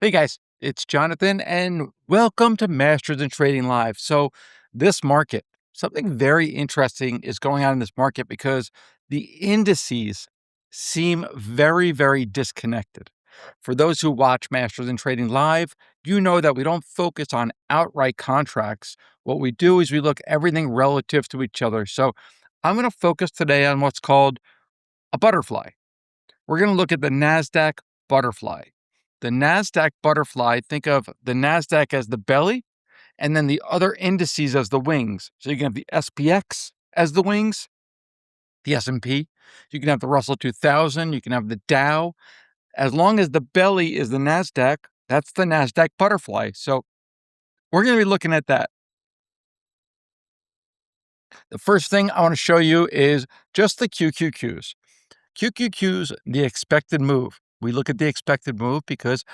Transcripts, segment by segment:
Hey guys, it's Jonathan and welcome to Masters in Trading Live. So this market, something very interesting is going on in this market because the indices seem very, very disconnected. For those who watch Masters in Trading Live, you know that we don't focus on outright contracts. What we do is we look everything relative to each other. So I'm going to focus today on what's called a butterfly. We're going to look at the Nasdaq butterfly. The Nasdaq butterfly, think of the Nasdaq as the belly and then the other indices as the wings. So you can have the SPX as the wings, the S&P. You can have the Russell 2000. You can have the Dow. As long as the belly is the Nasdaq, that's the Nasdaq butterfly. So we're going to be looking at that. The first thing I want to show you is just the QQQs. QQQs, the expected move. We look at the expected move because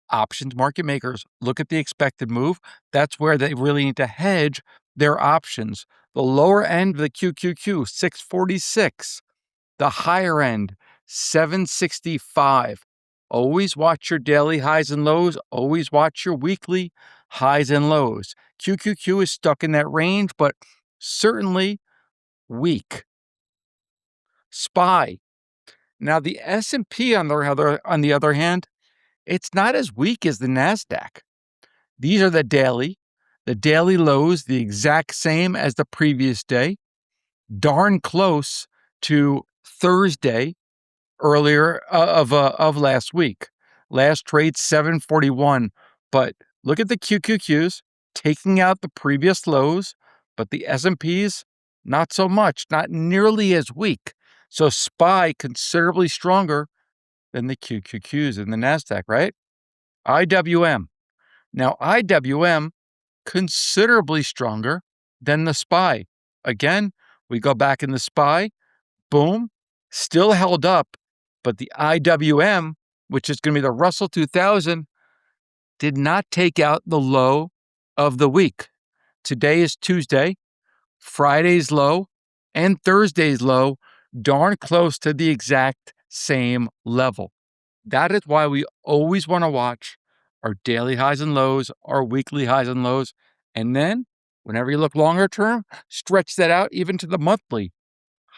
options market makers look at the expected move. That's where they really need to hedge their options. The lower end of the QQQ, 646. The higher end, 765. Always watch your daily highs and lows. Always watch your weekly highs and lows. QQQ is stuck in that range, but certainly weak. SPY. Now, the S&P, on the other hand, it's not as weak as the Nasdaq. These are the daily lows, the exact same as the previous day, darn close to Thursday earlier of last week. Last trade 741, but look at the QQQs taking out the previous lows, but the S&Ps not so much, not nearly as weak. So SPY considerably stronger than the QQQs and the Nasdaq, right? IWM. Now, IWM considerably stronger than the SPY. Again, we go back in the SPY, boom, still held up, but the IWM, which is going to be the Russell 2000, did not take out the low of the week. Today is Tuesday, Friday's low, and Thursday's low, darn close to the exact same level. That is why we always want to watch our daily highs and lows, our weekly highs and lows. And then whenever you look longer term, stretch that out even to the monthly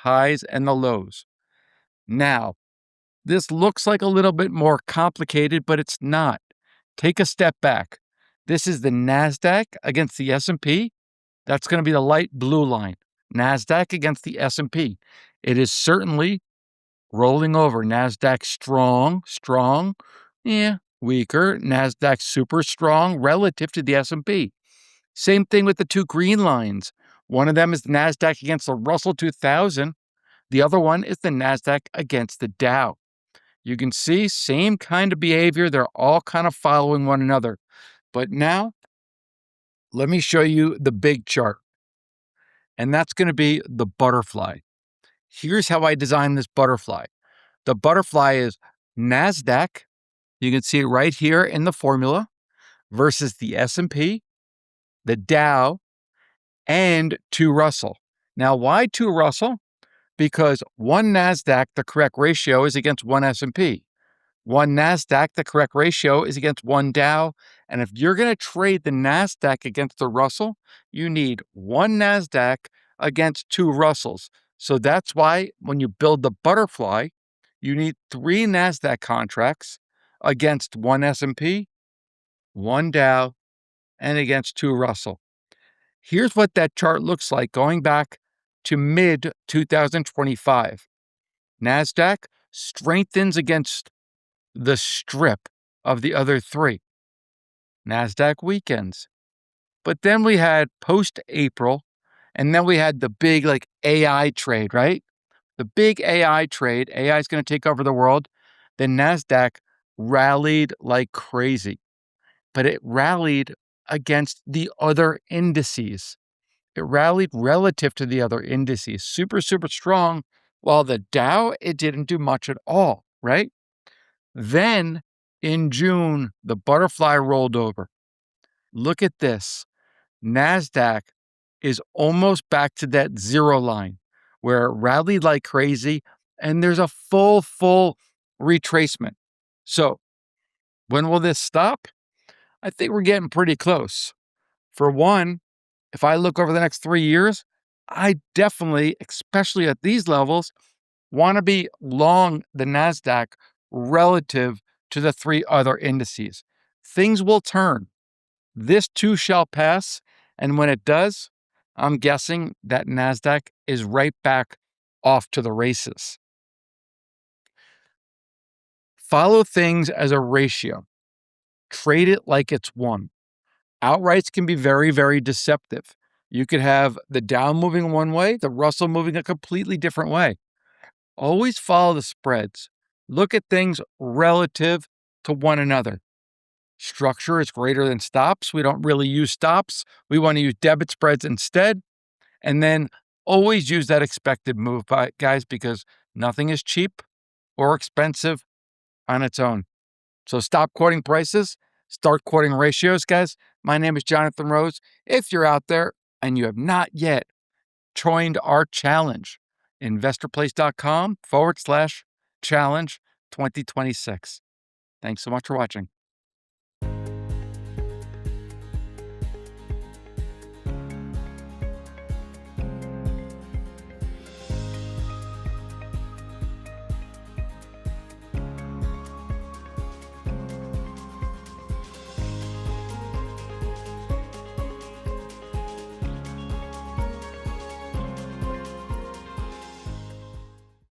highs and the lows. Now, this looks like a little bit more complicated, but it's not. Take a step back. This is the Nasdaq against the S&P. That's going to be the light blue line. Nasdaq against the S&P. It is certainly rolling over. Nasdaq strong. Yeah, weaker. Nasdaq super strong relative to the S&P. Same thing with the two green lines. One of them is the Nasdaq against the Russell 2000. The other one is the Nasdaq against the Dow. You can see same kind of behavior. They're all kind of following one another. But now, let me show you the big chart. And that's going to be the butterfly. Here's how I designed this butterfly. The butterfly is Nasdaq. You can see it right here in the formula versus the S&P, the Dow, and 2 Russell. Now, why 2 Russell? Because 1 Nasdaq, the correct ratio, is against 1 S&P. 1 Nasdaq, the correct ratio, is against 1 Dow. And if you're going to trade the Nasdaq against the Russell, you need 1 Nasdaq against 2 Russells. So that's why when you build the butterfly, you need 3 Nasdaq contracts against 1 S&P, 1 Dow, and against 2 Russell. Here's what that chart looks like going back to mid-2025. Nasdaq strengthens against the strip of the other 3. Nasdaq weakens. But then we had post-April, and then we had the big AI trade, right? The big AI trade, AI is going to take over the world. Then Nasdaq rallied like crazy, but it rallied against the other indices. It rallied relative to the other indices, super, super strong, while the Dow, it didn't do much at all, right? Then in June, the butterfly rolled over. Look at this. Nasdaq is almost back to that zero line where it rallied like crazy, and there's a full retracement. So when will this stop? I think we're getting pretty close. For one, if I look over the next 3 years, I definitely, especially at these levels, want to be long the Nasdaq relative to the 3 other indices. Things will turn. This too shall pass. And when it does, I'm guessing that Nasdaq is right back off to the races. Follow things as a ratio. Trade it like it's one. Outrights can be very, very deceptive. You could have the Dow moving one way, the Russell moving a completely different way. Always follow the spreads. Look at things relative to one another. Structure is greater than stops. We don't really use stops. We want to use debit spreads instead. And then always use that expected move, guys, because nothing is cheap or expensive on its own. So stop quoting prices, start quoting ratios, guys. My name is Jonathan Rose. If you're out there and you have not yet joined our challenge, investorplace.com/challenge 2026. Thanks so much for watching.